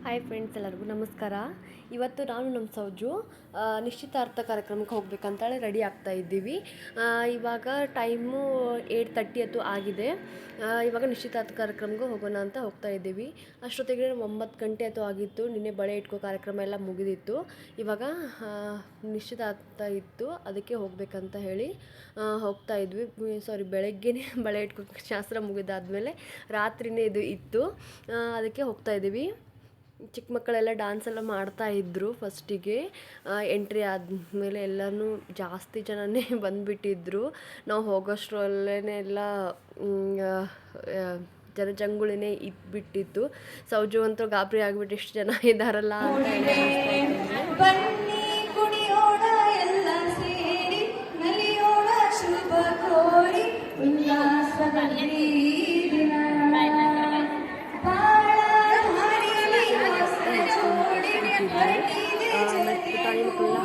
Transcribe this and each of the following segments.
Hi friends, ಎಲ್ಲರಿಗೂ ನಮಸ್ಕಾರ. ಇವತ್ತು ನಾನು ನಮ್ಮ ಸೌಜು ನಿಶ್ಚಿತಾರ್ಥ ಕಾರ್ಯಕ್ರಮಕ್ಕೆ ಹೋಗ್ಬೇಕಂತೇಳಿ ರೆಡಿ ಆಗ್ತಾ ಇದ್ದೀವಿ. ಇವಾಗ ಟೈಮು 8:30 ಆಗಿದೆ. ಇವಾಗ ನಿಶ್ಚಿತಾರ್ಥ ಕಾರ್ಯಕ್ರಮಕ್ಕೆ ಹೋಗೋಣ ಅಂತ ಹೋಗ್ತಾ ಇದ್ದೀವಿ. ಅಷ್ಟೊತ್ತಿಗೆ 9 ಗಂಟೆ ಆಗಿತ್ತು. ನಿನ್ನೆ ಬಳೆ ಇಟ್ಕೋ ಕಾರ್ಯಕ್ರಮ ಎಲ್ಲ ಮುಗಿದಿತ್ತು. ಇವಾಗ ನಿಶ್ಚಿತಾರ್ಥ ಇತ್ತು, ಅದಕ್ಕೆ ಹೋಗ್ಬೇಕಂತ ಹೇಳಿ ಹೋಗ್ತಾ ಇದ್ವಿ. ಬೆಳಗ್ಗೆನೇ ಬಳೆ ಇಟ್ಕೋ ಶಾಸ್ತ್ರ ಮುಗಿದಾದ್ಮೇಲೆ ರಾತ್ರಿನೇ ಇದು ಇತ್ತು, ಅದಕ್ಕೆ ಹೋಗ್ತಾ ಇದ್ದೀವಿ. ಚಿಕ್ಕ ಮಕ್ಕಳೆಲ್ಲ ಡ್ಯಾನ್ಸ್ ಎಲ್ಲ ಮಾಡ್ತಾಯಿದ್ರು. ಫಸ್ಟಿಗೆ ಎಂಟ್ರಿ ಆದಮೇಲೆ ಎಲ್ಲನೂ ಜಾಸ್ತಿ ಜನನೇ ಬಂದುಬಿಟ್ಟಿದ್ರು. ನಾವು ಹೋಗೋಷ್ಟರಲ್ಲೇ ಎಲ್ಲ ಜನಜಂಗುಳಿನೇ ಇದ್ಬಿಟ್ಟಿತ್ತು. ಸೌಜು ಅಂತೂ ಗಾಬರಿ ಆಗಿಬಿಟ್ಟು ಎಷ್ಟು ಜನ ಇದ್ದಾರಲ್ಲ ಅಂತ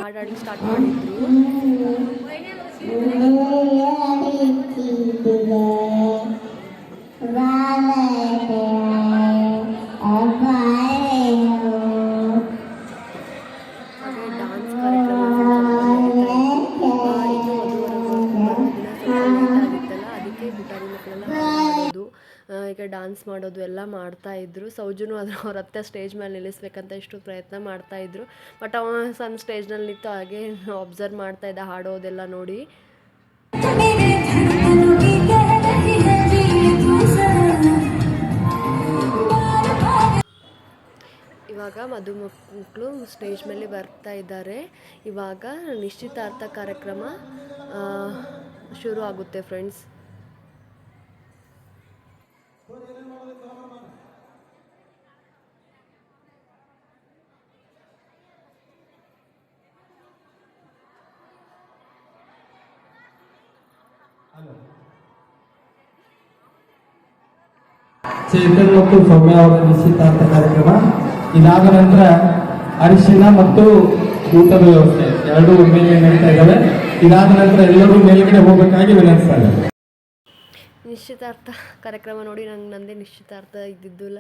ಹಾಡಾಡಿ ಸ್ಟಾರ್ಟ್ ಮಾಡಿದ್ರು. ಡಾನ್ಸ್ ಕಾರ್ಯಕ್ರಮ ಆಗಿತ್ತಲ್ಲ, ಅದಕ್ಕೆ ಪುಟಾಣಿ ಮಕ್ಕಳೆಲ್ಲ ಮಾಡೋದು, ಈಗ ಡ್ಯಾನ್ಸ್ ಮಾಡೋದು ಎಲ್ಲ ಮಾಡ್ತಾಯಿದ್ರು. ಸೌಜುನು ಅವ್ರ ಹತ್ತೆ ಸ್ಟೇಜ್ ಮೇಲೆ ನಿಲ್ಲಿಸ್ಬೇಕಂತ ಎಷ್ಟು ಪ್ರಯತ್ನ ಮಾಡ್ತಾಯಿದ್ರು. ಬಟ್ ಅವ ಸಣ್ಣ ಸ್ಟೇಜ್ನಲ್ಲಿ ನಿಂತು ಹಾಗೆ ಅಬ್ಸರ್ವ್ ಮಾಡ್ತಾಯಿದ್ದ ಹಾಡೋದೆಲ್ಲ ನೋಡಿ. ಇವಾಗ ಮದುಮಕ್ಕಳು ಸ್ಟೇಜ್ ಮೇಲೆ ಬರ್ತಾ ಇದ್ದಾರೆ. ಇವಾಗ ನಿಶ್ಚಿತಾರ್ಥ ಕಾರ್ಯಕ್ರಮ ಶುರು ಆಗುತ್ತೆ ಫ್ರೆಂಡ್ಸ್. ಚೇತನ್ ಮತ್ತು ಸೌಮ್ಯ ಅವರ ನಿಶ್ಚಿತಾರ್ಥ ಕಾರ್ಯಕ್ರಮ ಇದಾದ ನಂತರ ಅರಿಶಿನ ಮತ್ತು ಊಟದ ವ್ಯವಸ್ಥೆ ಎರಡೂ ಒಮ್ಮೆಲೆ ನಡೀತಾ ಇದ್ದಾವೆ. ಇದಾದ ನಂತರ ಎಲ್ಲರೂ ಮೇಲ್ಗಡೆ ಹೋಗಬೇಕಾಗಿ ವಿನಂತಿಸ್ತಾರೆ. ನಿಶ್ಚಿತಾರ್ಥ ಕಾರ್ಯಕ್ರಮ ನೋಡಿ ನಂದೇ ನಿಶ್ಚಿತಾರ್ಥ ಇದ್ದಿದ್ದಿಲ್ಲ,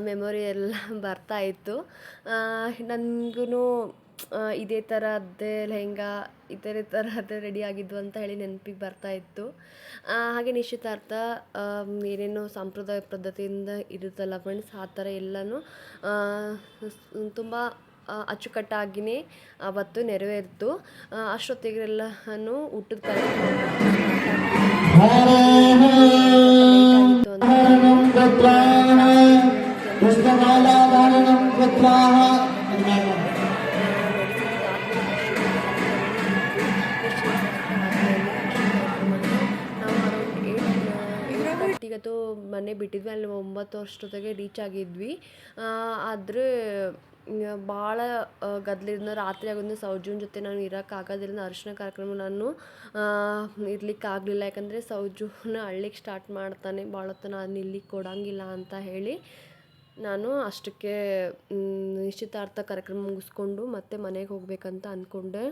ಮೆಮೊರಿ ಎಲ್ಲ ಬರ್ತಾ ಇತ್ತು. ನನಗೂ ಇದೇ ಥರದ್ದೇ ಲೆಹಂಗಾ ಇದೇ ಥರದ್ದೇ ರೆಡಿ ಆಗಿದ್ದು ಅಂತ ಹೇಳಿ ನೆನಪಿಗೆ ಬರ್ತಾ ಇತ್ತು. ಹಾಗೆ ನಿಶ್ಚಿತಾರ್ಥ ಏನೇನೋ ಸಾಂಪ್ರದಾಯ ಪದ್ಧತಿಯಿಂದ ಇರುತ್ತಲ್ಲ ಫ್ರೆಂಡ್ಸ್, ಆ ಥರ ಎಲ್ಲನೂ ತುಂಬ ಅಚ್ಚುಕಟ್ಟಾಗಿಯೇ ಅವತ್ತು ನೆರವೇರಿತು. ಅಷ್ಟೊತ್ತಿಗೆಲ್ಲನೂ ಊಟದ ಕಾರ್ಯಕ್ರಮ ಇವತ್ತು ಮನೆ ಬಿಟ್ಟಿದ್ವಿ. ಅಲ್ಲಿ 9 ಅಷ್ಟೊತ್ತಿಗೆ ರೀಚ್ ಆಗಿದ್ವಿ. ಆದರೆ ಭಾಳ ಗದ್ದಲಿಂದ ರಾತ್ರಿ ಆಗೋದ್ರಿಂದ ಸೌಜುನ ಜೊತೆ ನಾನು ಇರೋಕ್ಕಾಗೋದಿಲ್ಲ. ಅರಿಶಿನ ಕಾರ್ಯಕ್ರಮ ನಾನು ಇರಲಿಕ್ಕಾಗಲಿಲ್ಲ, ಯಾಕಂದರೆ ಸೌಜುನ ಅಳ್ಳಿಕ್ಕೆ ಸ್ಟಾರ್ಟ್ ಮಾಡ್ತಾನೆ, ಭಾಳ ಹೊತ್ತು ನಾನು ಇಲ್ಲಿಗೆ ಕೊಡೋಂಗಿಲ್ಲ ಅಂತ ಹೇಳಿ ನಾನು ಅಷ್ಟಕ್ಕೆ ನಿಶ್ಚಿತಾರ್ಥ ಕಾರ್ಯಕ್ರಮ ಮುಗಿಸ್ಕೊಂಡು ಮತ್ತೆ ಮನೆಗೆ ಹೋಗ್ಬೇಕಂತ ಅಂದ್ಕೊಂಡೆ.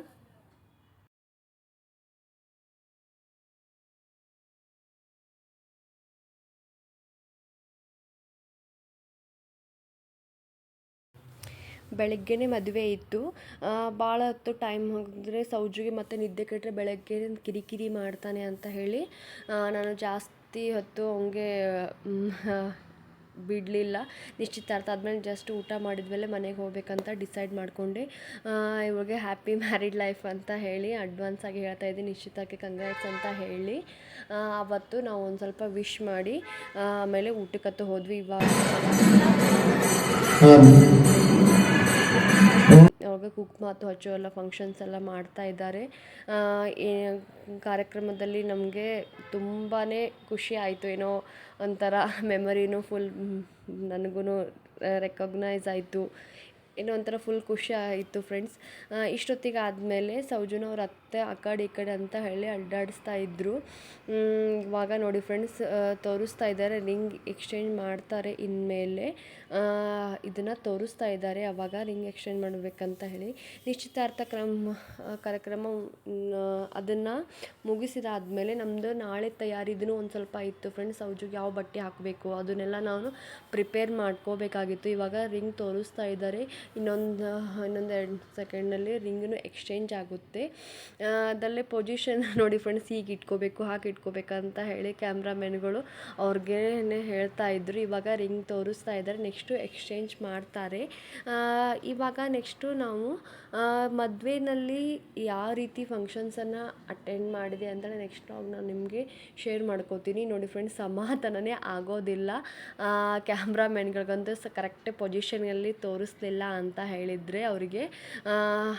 ಬೆಳಗ್ಗೆನೇ ಮದುವೆ ಇತ್ತು. ಭಾಳ ಹೊತ್ತು ಟೈಮ್ ಹೋಗಿದ್ರೆ ಸೌಜುಗೆ ಮತ್ತು ನಿದ್ದೆ ಕೆಟ್ಟರೆ ಬೆಳಗ್ಗೆ ಕಿರಿಕಿರಿ ಮಾಡ್ತಾನೆ ಅಂತ ಹೇಳಿ ನಾನು ಜಾಸ್ತಿ ಹೊತ್ತು ಅವನಿಗೆ ಬಿಡಲಿಲ್ಲ. ನಿಶ್ಚಿತಾರ್ಥ ಆದಮೇಲೆ ಜಸ್ಟ್ ಊಟ ಮಾಡಿದ್ಮೇಲೆ ಮನೆಗೆ ಹೋಗ್ಬೇಕಂತ ಡಿಸೈಡ್ ಮಾಡಿಕೊಂಡೆ. ಇವಾಗೆ ಹ್ಯಾಪಿ ಮ್ಯಾರಿಡ್ ಲೈಫ್ ಅಂತ ಹೇಳಿ ಅಡ್ವಾನ್ಸಾಗಿ ಹೇಳ್ತಾ ಇದ್ದೀನಿ, ನಿಶ್ಚಿತಕ್ಕೆ ಕಂಗ್ರಾಟ್ಸ್ ಅಂತ ಹೇಳಿ ಅವತ್ತು ನಾವು ಒಂದು ಸ್ವಲ್ಪ ವಿಶ್ ಮಾಡಿ ಆಮೇಲೆ ಊಟಕ್ಕಂತೂ ಹೋದ್ವಿ. ಅವಾಗ ಕುಕ್ಮಾತು ಹಚ್ಚೋ ಎಲ್ಲ ಫಂಕ್ಷನ್ಸ್ ಎಲ್ಲ ಮಾಡ್ತಾ ಇದ್ದಾರೆ. ಕಾರ್ಯಕ್ರಮದಲ್ಲಿ ನಮಗೆ ತುಂಬಾ ಖುಷಿ ಆಯಿತು. ಏನೋ ಒಂಥರ ಮೆಮೊರಿನೂ ಫುಲ್ ನನಗೂ ರೆಕಗ್ನೈಸ್ ಆಯಿತು. ಏನೋ ಒಂಥರ ಫುಲ್ ಖುಷಿ ಆಯಿತು ಫ್ರೆಂಡ್ಸ್. ಇಷ್ಟೊತ್ತಿಗೆ ಆದಮೇಲೆ ಸೌಜುನ ಅವ್ರ ಅತ್ತೆ ಆ ಕಡೆ ಈ ಕಡೆ ಅಂತ ಹೇಳಿ ಅಡ್ಡಾಡಿಸ್ತಾ ಇದ್ದರು. ಇವಾಗ ನೋಡಿ ಫ್ರೆಂಡ್ಸ್, ತೋರಿಸ್ತಾ ಇದ್ದಾರೆ ರಿಂಗ್ ಎಕ್ಸ್ಚೇಂಜ್ ಮಾಡ್ತಾರೆ ಇನ್ಮೇಲೆ. ಇದನ್ನು ತೋರಿಸ್ತಾ ಇದ್ದಾರೆ ಅವಾಗ ರಿಂಗ್ ಎಕ್ಸ್ಚೇಂಜ್ ಮಾಡಬೇಕಂತ ಹೇಳಿ. ನಿಶ್ಚಿತಾರ್ಥ ಕಾರ್ಯಕ್ರಮ ಅದನ್ನು ಮುಗಿಸಿದಾದ್ಮೇಲೆ ನಮ್ಮದು ನಾಳೆ ತಯಾರಿ ಇದನ್ನು ಒಂದು ಸ್ವಲ್ಪ ಇತ್ತು ಫ್ರೆಂಡ್ಸ್. ಸೌಜುಗೆ ಯಾವ ಬಟ್ಟೆ ಹಾಕಬೇಕು ಅದನ್ನೆಲ್ಲ ನಾನು ಪ್ರಿಪೇರ್ ಮಾಡ್ಕೋಬೇಕಾಗಿತ್ತು. ಇವಾಗ ರಿಂಗ್ ತೋರಿಸ್ತಾ ಇದ್ದಾರೆ, ಇನ್ನೊಂದು 2 ಸೆಕೆಂಡ್ನಲ್ಲಿ ರಿಂಗನ್ನು ಎಕ್ಸ್ಚೇಂಜ್ ಆಗುತ್ತೆ. ಅದಲ್ಲೇ ಪೊಸಿಷನ್ ನೋಡಿ ಫ್ರೆಂಡ್ಸ್, ಹೀಗೆ ಇಟ್ಕೋಬೇಕು ಹಾಗೆ ಇಟ್ಕೋಬೇಕಂತ ಹೇಳಿ ಕ್ಯಾಮ್ರಾಮೆನ್ಗಳು ಅವ್ರಿಗೆ ಹೇಳ್ತಾ ಇದ್ರು. ಇವಾಗ ರಿಂಗ್ ತೋರಿಸ್ತಾ ಇದ್ದಾರೆ, ನೆಕ್ಸ್ಟು ಎಕ್ಸ್ಚೇಂಜ್ ಮಾಡ್ತಾರೆ. ಇವಾಗ ನೆಕ್ಸ್ಟು ನಾವು ಮದುವೆನಲ್ಲಿ ಯಾವ ರೀತಿ ಫಂಕ್ಷನ್ಸನ್ನು ಅಟೆಂಡ್ ಮಾಡಿದೆ ಅಂತೇಳಿ ನೆಕ್ಸ್ಟ್ ನಾನು ನಿಮಗೆ ಶೇರ್ ಮಾಡ್ಕೋತೀನಿ. ನೋಡಿ ಫ್ರೆಂಡ್ಸ್, ಸಮಾಧಾನನೇ ಆಗೋದಿಲ್ಲ. ಕ್ಯಾಮ್ರಾಮೆನ್ಗಳಿಗಂತೂ ಕರೆಕ್ಟ್ ಪೊಸಿಷನಲ್ಲಿ ತೋರಿಸ್ಲಿಲ್ಲ ಅಂತ ಹೇಳಿದರೆ ಅವರಿಗೆ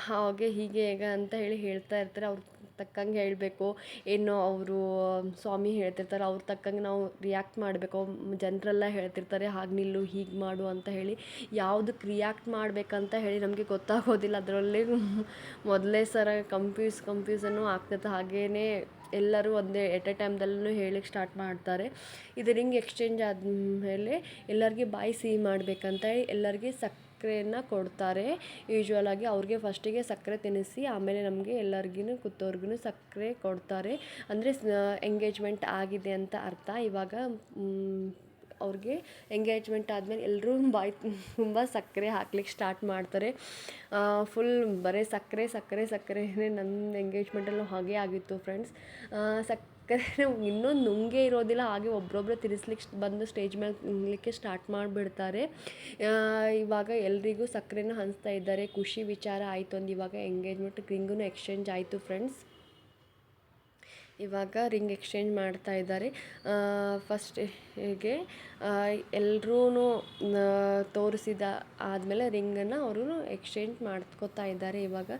ಹಾಗೆ ಹೀಗೆ ಹೇಗೆ ಅಂತ ಹೇಳಿ ಹೇಳ್ತಾ ಇರ್ತಾರೆ. ಅವ್ರು ತಕ್ಕಂಗೆ ಹೇಳಬೇಕು, ಏನು ಅವರು ಸ್ವಾಮಿ ಹೇಳ್ತಿರ್ತಾರೆ ಅವ್ರ ತಕ್ಕಂಗೆ ನಾವು ರಿಯಾಕ್ಟ್ ಮಾಡಬೇಕು. ಜನರೆಲ್ಲ ಹೇಳ್ತಿರ್ತಾರೆ ಹಾಗೆ ನಿಲ್ಲು ಹೀಗೆ ಮಾಡು ಅಂತ ಹೇಳಿ, ಯಾವುದಕ್ಕೆ ರಿಯಾಕ್ಟ್ ಮಾಡಬೇಕಂತ ಹೇಳಿ ನಮಗೆ ಗೊತ್ತಾಗೋದಿಲ್ಲ. ಅದರಲ್ಲಿ ಮೊದಲೇ ಸರ ಕನ್ಫ್ಯೂಸನ್ನು ಆಗ್ತೈತೆ. ಹಾಗೇ ಎಲ್ಲರೂ ಒಂದೇ ಎಟ್ ಎ ಟೈಮ್ದಲ್ಲೂ ಹೇಳಿಕ್ಕೆ ಸ್ಟಾರ್ಟ್ ಮಾಡ್ತಾರೆ. ಇದು ರಿಂಗ್ ಎಕ್ಸ್ಚೇಂಜ್ ಆದಮೇಲೆ ಎಲ್ಲರಿಗೆ ಬಾಯಿ ಸಿಹಿ ಮಾಡಬೇಕಂತ ಹೇಳಿ ಎಲ್ಲರಿಗೆ ಸಕ್ಕರೆಯನ್ನು ಕೊಡ್ತಾರೆ. ಯೂಶ್ವಲ್ ಆಗಿ ಅವ್ರಿಗೆ ಫಸ್ಟಿಗೆ ಸಕ್ಕರೆ ತಿನ್ನಿಸಿ ಆಮೇಲೆ ನಮಗೆ ಎಲ್ಲರಿಗೂ ಕೂತವ್ರಿಗೂ ಸಕ್ಕರೆ ಕೊಡ್ತಾರೆ. ಅಂದರೆ ಎಂಗೇಜ್ಮೆಂಟ್ ಆಗಿದೆ ಅಂತ ಅರ್ಥ. ಇವಾಗ ಅವ್ರಿಗೆ ಎಂಗೇಜ್ಮೆಂಟ್ ಆದಮೇಲೆ ಎಲ್ಲರೂ ಬಾಯಿ ತುಂಬ ಸಕ್ಕರೆ ಹಾಕ್ಲಿಕ್ಕೆ ಸ್ಟಾರ್ಟ್ ಮಾಡ್ತಾರೆ. ಫುಲ್ ಬರೀ ಸಕ್ಕರೆನೇ ನನ್ನ ಎಂಗೇಜ್ಮೆಂಟಲ್ಲೂ ಹಾಗೆ ಆಗಿತ್ತು ಫ್ರೆಂಡ್ಸ್. ಸಕ್ಕರೆ ಇನ್ನೂ ನುಂಗೇ ಇರೋದಿಲ್ಲ, ಹಾಗೆ ಒಬ್ಬೊಬ್ಬರೇ ತಿನ್ನಿಸ್ಲಿಕ್ಕೆ ಬಂದು ಸ್ಟೇಜ್ ಮೇಲೆ ತಿನ್ನಲಿಕ್ಕೆ ಸ್ಟಾರ್ಟ್ ಮಾಡಿಬಿಡ್ತಾರೆ. ಇವಾಗ ಎಲ್ರಿಗೂ ಸಕ್ಕರೆನ ಹಂಚ್ತಾ ಇದ್ದಾರೆ. ಖುಷಿ ವಿಚಾರ ಆಯಿತು ಒಂದು. ಇವಾಗ ಎಂಗೇಜ್ಮೆಂಟ್ ರಿಂಗೂ ಎಕ್ಸ್ಚೇಂಜ್ ಆಯಿತು ಫ್ರೆಂಡ್ಸ್. ಇವಾಗ ರಿಂಗ್ ಎಕ್ಸ್ಚೇಂಜ್ ಮಾಡ್ತಾ ಇದ್ದಾರೆ. ಫಸ್ಟಿಗೆ ಎಲ್ಲರೂ ತೋರಿಸಿದ ಆದಮೇಲೆ ರಿಂಗನ್ನು ಅವರು ಎಕ್ಸ್ಚೇಂಜ್ ಮಾಡ್ಕೋತಾ ಇದ್ದಾರೆ. ಇವಾಗ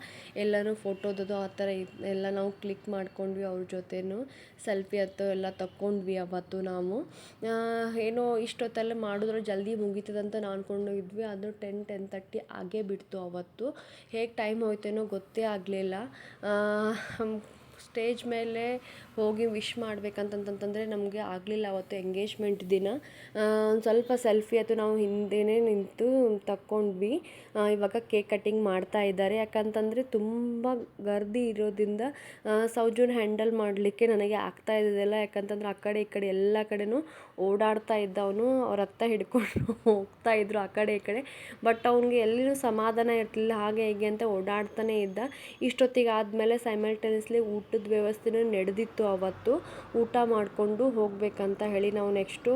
ಎಲ್ಲನೂ ಫೋಟೋದು ಆ ಥರ ಎಲ್ಲ ನಾವು ಕ್ಲಿಕ್ ಮಾಡ್ಕೊಂಡ್ವಿ. ಅವ್ರ ಜೊತೆನೂ ಸೆಲ್ಫಿ ಎಲ್ಲ ತಕ್ಕೊಂಡ್ವಿ. ಅವತ್ತು ನಾವು ಏನೋ ಇಷ್ಟೊತ್ತಲ್ಲಿ ಮಾಡಿದ್ರು ಜಲ್ದಿ ಮುಗೀತದಂತ ನಾವು ಅಂದ್ಕೊಂಡಿದ್ವಿ. ಅದು 10:30 ಆಗೇ ಬಿಡ್ತು ಅವತ್ತು. ಹೇಗೆ ಟೈಮ್ ಹೋಯ್ತೇನೋ ಗೊತ್ತೇ ಆಗಲಿಲ್ಲ. ಸ್ಟೇಜ್ ಮೇಲೆ ಹೋಗಿ ವಿಶ್ ಮಾಡಬೇಕಂತಂತಂದರೆ ನಮಗೆ ಆಗಲಿಲ್ಲ ಅವತ್ತು ಎಂಗೇಜ್ಮೆಂಟ್ ದಿನ. ಒಂದು ಸ್ವಲ್ಪ ಸೆಲ್ಫಿ ನಾವು ಹಿಂದೆಯೇ ನಿಂತು ತಕ್ಕೊಂಡ್ವಿ. ಇವಾಗ ಕೇಕ್ ಕಟ್ಟಿಂಗ್ ಮಾಡ್ತಾ ಇದ್ದಾರೆ. ಯಾಕಂತಂದರೆ ತುಂಬ ಗರ್ದಿ ಇರೋದ್ರಿಂದ ಸೌಜುನ ಹ್ಯಾಂಡಲ್ ಮಾಡಲಿಕ್ಕೆ ನನಗೆ ಆಗ್ತಾ ಇದ್ದಿಲ್ಲ. ಯಾಕಂತಂದ್ರೆ ಆ ಕಡೆ ಈ ಕಡೆ ಎಲ್ಲ ಕಡೆನೂ ಓಡಾಡ್ತಾ ಇದ್ದವನು. ಅವ್ರ ಹತ್ತ ಹಿಡ್ಕೊಂಡು ಹೋಗ್ತಾ ಇದ್ರು ಆ ಕಡೆ ಈ ಕಡೆ. ಬಟ್ ಅವ್ನಿಗೆ ಎಲ್ಲಿಯೂ ಸಮಾಧಾನ ಇರ್ತಿಲ್ಲ, ಹಾಗೆ ಹೀಗೆ ಅಂತ ಓಡಾಡ್ತಾನೆ ಇದ್ದ. ಇಷ್ಟೊತ್ತಿಗೆ ಆದಮೇಲೆ ಸೈಮಲ್ಟೇನಿಯಸ್ಲಿ ಊಟದ ವ್ಯವಸ್ಥೆನೂ ನಡೆದಿತ್ತು ಅವತ್ತು. ಊಟ ಮಾಡಿಕೊಂಡು ಹೋಗಬೇಕಂತ ಹೇಳಿ ನಾವು ನೆಕ್ಸ್ಟು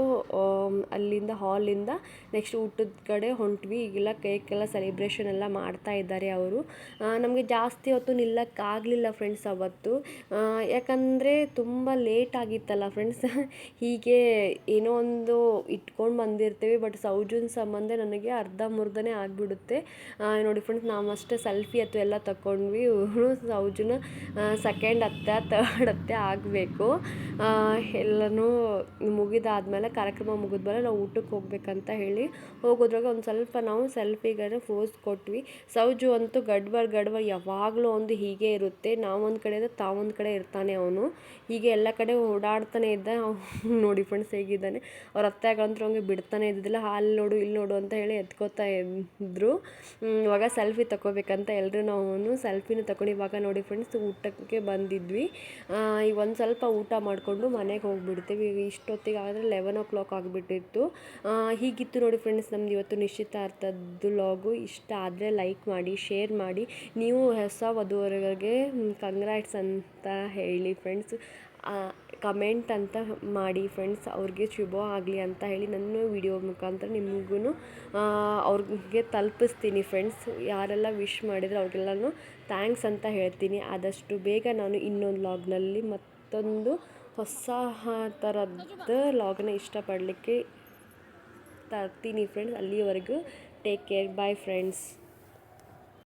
ಅಲ್ಲಿಂದ ಹಾಲಿಂದ ನೆಕ್ಸ್ಟ್ ಊಟದ ಕಡೆ ಹೊಂಟ್ವಿ. ಈಗೆಲ್ಲ ಕೇಕೆಲ್ಲ ಸೆಲೆಬ್ರೇಷನ್ ಎಲ್ಲ ಮಾಡ್ತಾ ಇದ್ದಾರೆ ಅವರು. ನಮಗೆ ಜಾಸ್ತಿ ಹೊತ್ತು ನಿಲ್ಲಕ್ಕಾಗಲಿಲ್ಲ ಫ್ರೆಂಡ್ಸ್ ಅವತ್ತು. ಯಾಕಂದರೆ ತುಂಬ ಲೇಟ್ ಆಗಿತ್ತಲ್ಲ ಫ್ರೆಂಡ್ಸ್. ಹೀಗೆ ಏನೋ ಒಂದು ಇಟ್ಕೊಂಡು ಬಂದಿರ್ತೀವಿ, ಬಟ್ ಸೌಜುನ ಸಂಬಂಧ ನನಗೆ ಅರ್ಧಂಬರ್ಧನೇ ಆಗಿಬಿಡುತ್ತೆ. ನೋಡಿ ಫ್ರೆಂಡ್ಸ್, ನಾವು ಅಷ್ಟೇ ಸೆಲ್ಫಿ ಎಲ್ಲ ತಗೊಂಡ್ವಿ. ಸೌಜುನ ಸೆಕೆಂಡ್ ಅತ್ತೆ ಥರ್ಡ್ ಅತ್ತೆ ಆಗಬೇಕು. ಎಲ್ಲನೂ ಮುಗಿದಾದ್ಮೇಲೆ ಕಾರ್ಯಕ್ರಮ ಮುಗಿದ್ಮೇಲೆ ನಾವು ಊಟಕ್ಕೆ ಹೋಗ್ಬೇಕಂತ ಹೇಳಿ ಹೋಗೋದ್ರಾಗ ಒಂದು ಸ್ವಲ್ಪ ನಾವು ಸೆಲ್ಫಿಗೆ ಫೋಸ್ ಕೊಟ್ವಿ. ಸೌಜು ಅಂತೂ ಗಡ್ಬಡ್ ಯಾವಾಗಲೂ ಒಂದು ಹೀಗೆ ಇರುತ್ತೆ. ನಾವೊಂದು ಕಡೆ ಇದ್ದರೆ ತಾವೊಂದು ಕಡೆ ಇರ್ತಾನೆ ಅವನು. ಹೀಗೆ ಎಲ್ಲ ಕಡೆ ಓಡಾಡ್ತಾನೆ ಇದ್ದ. ನೋಡಿ ಫ್ರೆಂಡ್ಸ್ ಹೇಗಿದ್ದಾನೆ. ಅವ್ರ ಅತ್ತೆಗಂತೂ ಹಂಗೆ ಬಿಡ್ತಾನೆ ಇದ್ದಿದ್ದಿಲ್ಲ. ಅಲ್ಲಿ ನೋಡು ಇಲ್ಲಿ ನೋಡು ಅಂತ ಹೇಳಿ ಎತ್ಕೋತಾ ಇದ್ದರು. ಇವಾಗ ಸೆಲ್ಫಿ ತಗೋಬೇಕಂತ ಎಲ್ಲರೂ ನಾವು ಸೆಲ್ಫಿನೂ ತಗೊಂಡು ಇವಾಗ ನೋಡಿ ಫ್ರೆಂಡ್ಸ್ ಊಟಕ್ಕೆ ಬಂದಿದ್ವಿ. ಈಗ ಒಂದು ಸ್ವಲ್ಪ ಊಟ ಮಾಡಿಕೊಂಡು ಮನೆಗೆ ಹೋಗ್ಬಿಡ್ತೀವಿ. ಇಷ್ಟೊತ್ತಿಗೆ ಆದರೆ 11 o'clock ಆಗಿಬಿಟ್ಟಿತ್ತು. ಹೀಗಿತ್ತು ನೋಡಿ ಫ್ರೆಂಡ್ಸ್ ನಮ್ದು ಇವತ್ತು ನಿಶ್ಚಿತಾರ್ಥದ್ದು ವ್ಲಾಗು. ಇಷ್ಟ ಆದರೆ ಲೈಕ್ ಮಾಡಿ, ಶೇರ್ ಮಾಡಿ. ನೀವು ಹೊಸ ವಧುವರರಿಗೆ ಕಂಗ್ರಾಟ್ಸ್ ಅಂತ ಹೇಳಿ ಫ್ರೆಂಡ್ಸ್. ಕಮೆಂಟ್ ಅಂತ ಮಾಡಿ ಫ್ರೆಂಡ್ಸ್. ಅವ್ರಿಗೆ ಶುಭ ಆಗಲಿ ಅಂತ ಹೇಳಿ ನನ್ನ ವಿಡಿಯೋ ಮುಖಾಂತರ ನಿಮಗೂ ಅವ್ರಿಗೆ ತಲುಪಿಸ್ತೀನಿ ಫ್ರೆಂಡ್ಸ್. ಯಾರೆಲ್ಲ ವಿಶ್ ಮಾಡಿದ್ರು ಅವ್ರಿಗೆಲ್ಲನೂ ಥ್ಯಾಂಕ್ಸ್ ಅಂತ ಹೇಳ್ತೀನಿ. ಆದಷ್ಟು ಬೇಗ ನಾನು ಇನ್ನೊಂದು ವ್ಲಾಗ್ನಲ್ಲಿ ಮತ್ತೊಂದು ಹೊಸ ಥರದ ವ್ಲಾಗನ್ನ ಇಷ್ಟಪಡಲಿಕ್ಕೆ ತರ್ತೀನಿ ಫ್ರೆಂಡ್ಸ್. ಅಲ್ಲಿಯವರೆಗೂ ಟೇಕ್ ಕೇರ್, ಬಾಯ್ ಫ್ರೆಂಡ್ಸ್.